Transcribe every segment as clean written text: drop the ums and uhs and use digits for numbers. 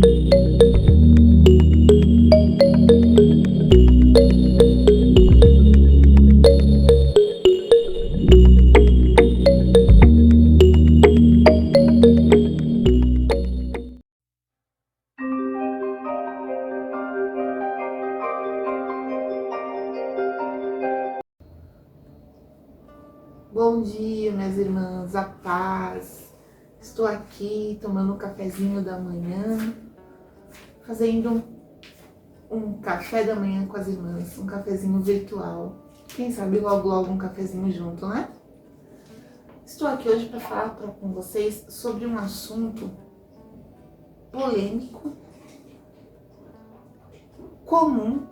Bom dia, minhas irmãs, a paz. Estou aqui tomando um cafezinho da manhã, fazendo um café da manhã com as irmãs, um cafezinho virtual. Quem sabe logo logo um cafezinho junto, né? Estou aqui hoje para falar com vocês sobre um assunto polêmico, comum,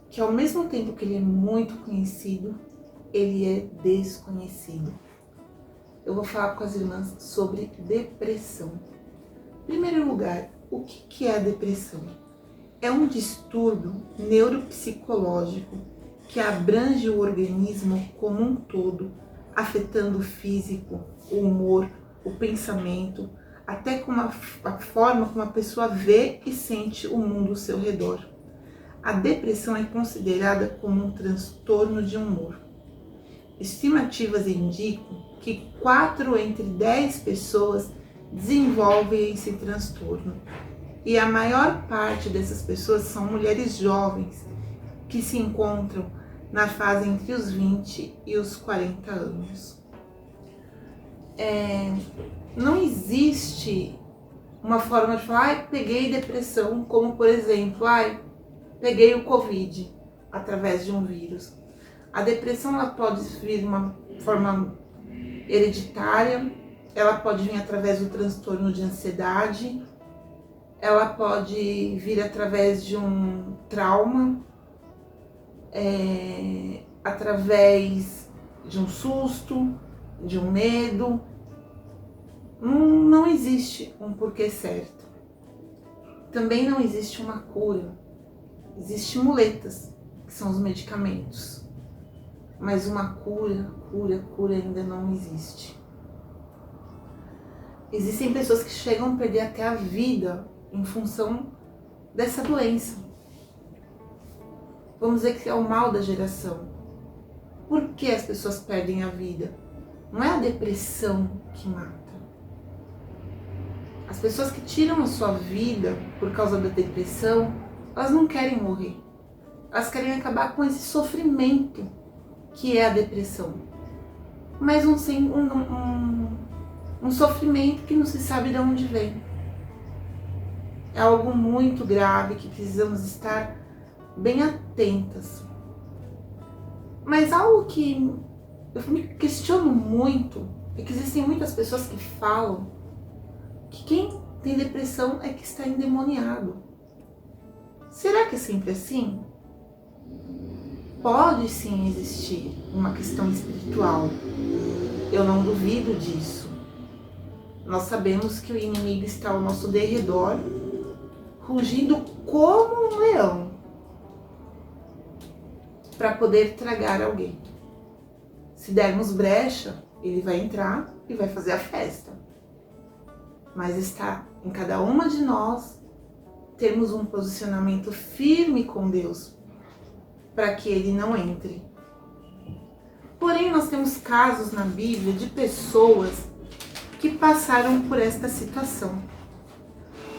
que ao mesmo tempo que ele é muito conhecido, ele é desconhecido. Eu vou falar com as irmãs sobre depressão. Em primeiro lugar, o que é a depressão? É um distúrbio neuropsicológico que abrange o organismo como um todo, afetando o físico, o humor, o pensamento, até como a forma como a pessoa vê e sente o mundo ao seu redor. A depressão é considerada como um transtorno de humor. Estimativas indicam que 4 entre 10 pessoas desenvolvem esse transtorno. E a maior parte dessas pessoas são mulheres jovens que se encontram na fase entre os 20 e os 40 anos. Não existe uma forma de falar, peguei depressão, como por exemplo, peguei o Covid através de um vírus. A depressão ela pode vir de uma forma hereditária, ela pode vir através do transtorno de ansiedade, ela pode vir através de um trauma, através de um susto, de um medo. Não existe um porquê certo. Também não existe uma cura. Existem muletas, que são os medicamentos. Mas uma cura ainda não existe. Existem pessoas que chegam a perder até a vida em função dessa doença. Vamos dizer que é o mal da geração. Por que as pessoas perdem a vida? Não é a depressão que mata. As pessoas que tiram a sua vida por causa da depressão, elas não querem morrer. Elas querem acabar com esse sofrimento que é a depressão, mas um sofrimento que não se sabe de onde vem. É algo muito grave que precisamos estar bem atentas. Mas algo que eu me questiono muito é que existem muitas pessoas que falam que quem tem depressão é que está endemoniado. Será que é sempre assim? Pode sim existir uma questão espiritual, eu não duvido disso. Nós sabemos que o inimigo está ao nosso derredor, rugindo como um leão, para poder tragar alguém. Se dermos brecha, ele vai entrar e vai fazer a festa. Mas está em cada uma de nós termos um posicionamento firme com Deus, para que ele não entre. Porém, nós temos casos na Bíblia de pessoas que passaram por esta situação.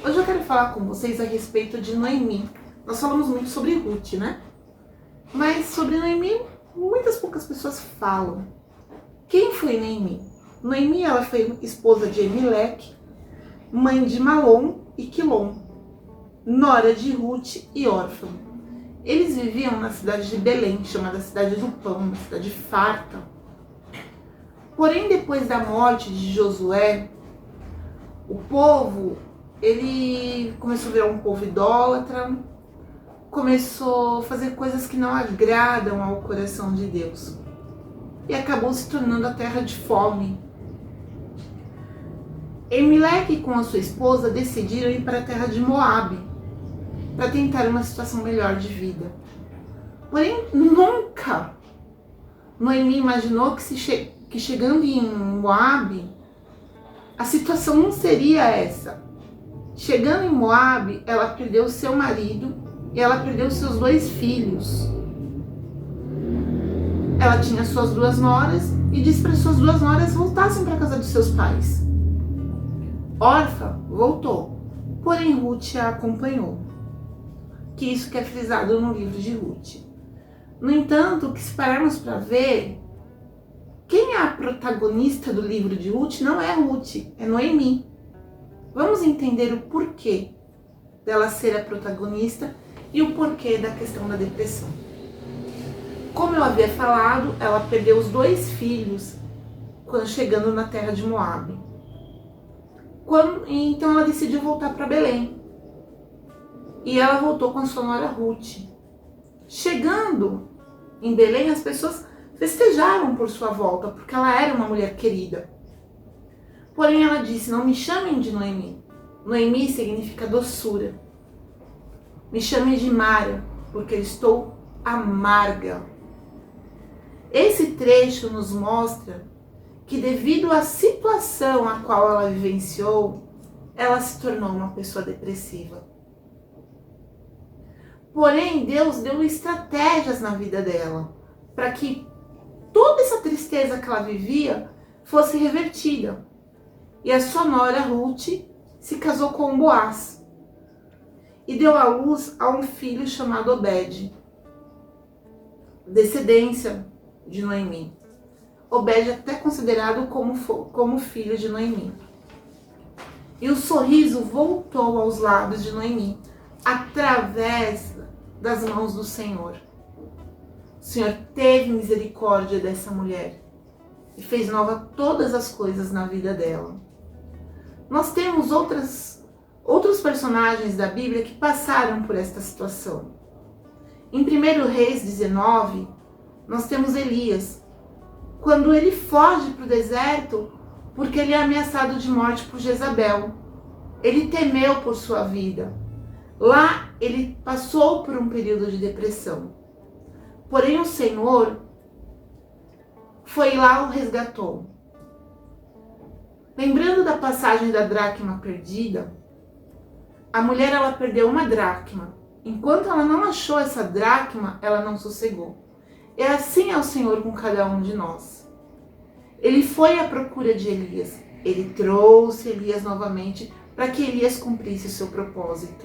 Hoje eu quero falar com vocês a respeito de Noemi. Nós falamos muito sobre Ruth, né? Mas sobre Noemi, muitas poucas pessoas falam. Quem foi Noemi? Noemi, ela foi esposa de Elimelec, mãe de Malom e Quilom, nora de Ruth e órfã. Eles viviam na cidade de Belém, chamada Cidade do Pão, uma cidade farta. Porém, depois da morte de Josué, o povo, ele começou a virar um povo idólatra, começou a fazer coisas que não agradam ao coração de Deus. E acabou se tornando a terra de fome. Elimelec com a sua esposa decidiram ir para a terra de Moabe, para tentar uma situação melhor de vida. Porém, nunca Noemi imaginou que chegando em Moabe, a situação não seria essa. Chegando em Moabe, ela perdeu seu marido e ela perdeu seus 2 filhos. Ela tinha suas 2 noras e disse para suas 2 noras voltassem para a casa dos seus pais. Orfa voltou, porém Ruth a acompanhou. Que isso que é frisado no livro de Ruth. No entanto, que se pararmos para ver, quem é a protagonista do livro de Ruth não é Ruth, é Noemi. Vamos entender o porquê dela ser a protagonista e o porquê da questão da depressão. Como eu havia falado, ela perdeu os 2 filhos quando chegando na terra de Moabe. Então ela decidiu voltar para Belém. E ela voltou com a sua nora Ruth. Chegando em Belém, as pessoas festejaram por sua volta, porque ela era uma mulher querida. Porém ela disse, não me chamem de Noemi. Noemi significa doçura. Me chamem de Mara, porque eu estou amarga. Esse trecho nos mostra que devido à situação a qual ela vivenciou, ela se tornou uma pessoa depressiva. Porém, Deus deu estratégias na vida dela para que toda essa tristeza que ela vivia fosse revertida. E a sua nora Ruth se casou com Boaz e deu à luz a um filho chamado Obed, descendência de Noemi. Obed é até considerado como filho de Noemi. E o sorriso voltou aos lábios de Noemi através das mãos do Senhor. O Senhor teve misericórdia dessa mulher e fez nova todas as coisas na vida dela. Nós temos outros personagens da Bíblia que passaram por esta situação. Em 1 Reis 19, nós temos Elias, quando ele foge para o deserto porque ele é ameaçado de morte por Jezabel. Ele temeu por sua vida. Lá ele passou por um período de depressão. Porém o Senhor foi lá e o resgatou. Lembrando da passagem da dracma perdida, a mulher ela perdeu uma dracma. Enquanto ela não achou essa dracma, ela não sossegou. E assim é o Senhor com cada um de nós. Ele foi à procura de Elias. Ele trouxe Elias novamente para que Elias cumprisse o seu propósito.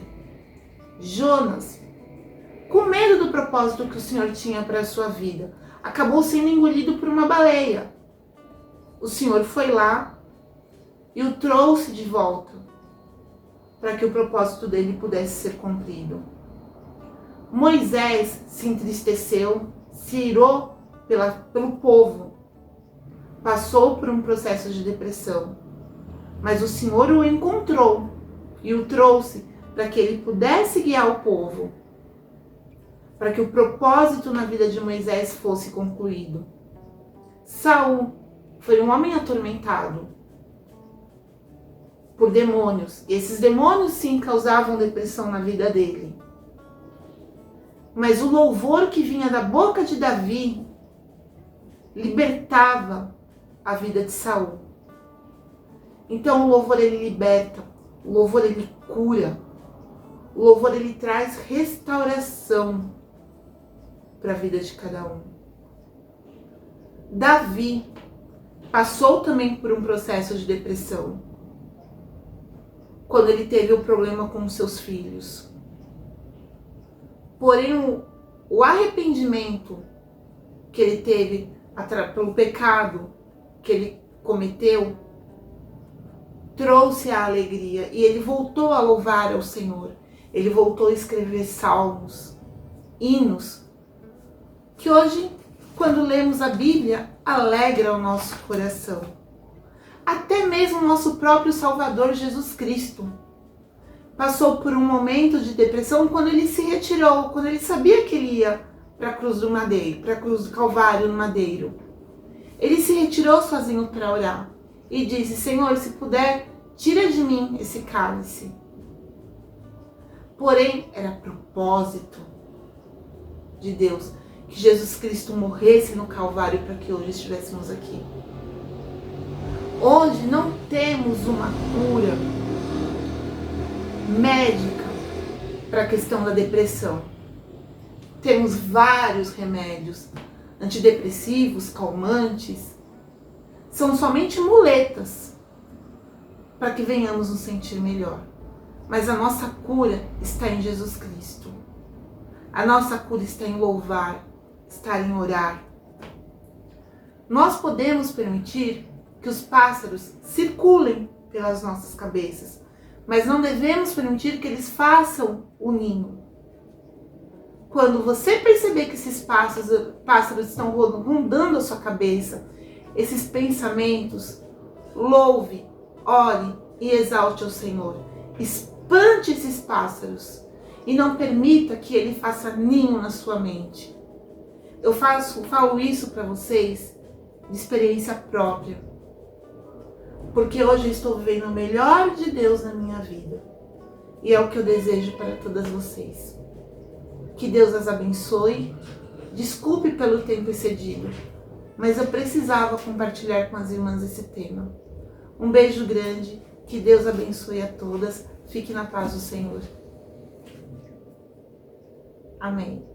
Jonas, com medo do propósito que o Senhor tinha para a sua vida, acabou sendo engolido por uma baleia. O Senhor foi lá e o trouxe de volta para que o propósito dele pudesse ser cumprido. Moisés se entristeceu, se irou pelo povo, passou por um processo de depressão, mas o Senhor o encontrou e o trouxe para que ele pudesse guiar o povo, para que o propósito na vida de Moisés fosse concluído. Saul foi um homem atormentado por demônios, e esses demônios sim causavam depressão na vida dele. Mas o louvor que vinha da boca de Davi libertava a vida de Saul. Então o louvor ele liberta, o louvor ele cura, o louvor ele traz restauração para a vida de cada um. Davi passou também por um processo de depressão quando ele teve o problema com os seus filhos. Porém, o arrependimento que ele teve pelo pecado que ele cometeu trouxe a alegria e ele voltou a louvar ao Senhor. Ele voltou a escrever salmos, hinos, que hoje, quando lemos a Bíblia, alegra o nosso coração. Até mesmo o nosso próprio Salvador Jesus Cristo passou por um momento de depressão quando ele se retirou, quando ele sabia que ele ia para a cruz do madeiro, para a cruz do Calvário no madeiro. Ele se retirou sozinho para orar e disse: Senhor, se puder, tira de mim esse cálice. Porém, era propósito de Deus que Jesus Cristo morresse no Calvário para que hoje estivéssemos aqui. Hoje não temos uma cura médica para a questão da depressão. Temos vários remédios antidepressivos, calmantes. São somente muletas para que venhamos nos sentir melhor. Mas a nossa cura está em Jesus Cristo. A nossa cura está em louvar, está em orar. Nós podemos permitir que os pássaros circulem pelas nossas cabeças, mas não devemos permitir que eles façam o ninho. Quando você perceber que esses pássaros estão rondando a sua cabeça, esses pensamentos, louve, ore e exalte ao Senhor. Espante esses pássaros e não permita que ele faça ninho na sua mente. Eu falo isso para vocês de experiência própria, porque hoje eu estou vivendo o melhor de Deus na minha vida e é o que eu desejo para todas vocês. Que Deus as abençoe. Desculpe pelo tempo excedido, mas eu precisava compartilhar com as irmãs esse tema. Um beijo grande, que Deus abençoe a todas. Fique na paz do Senhor. Amém.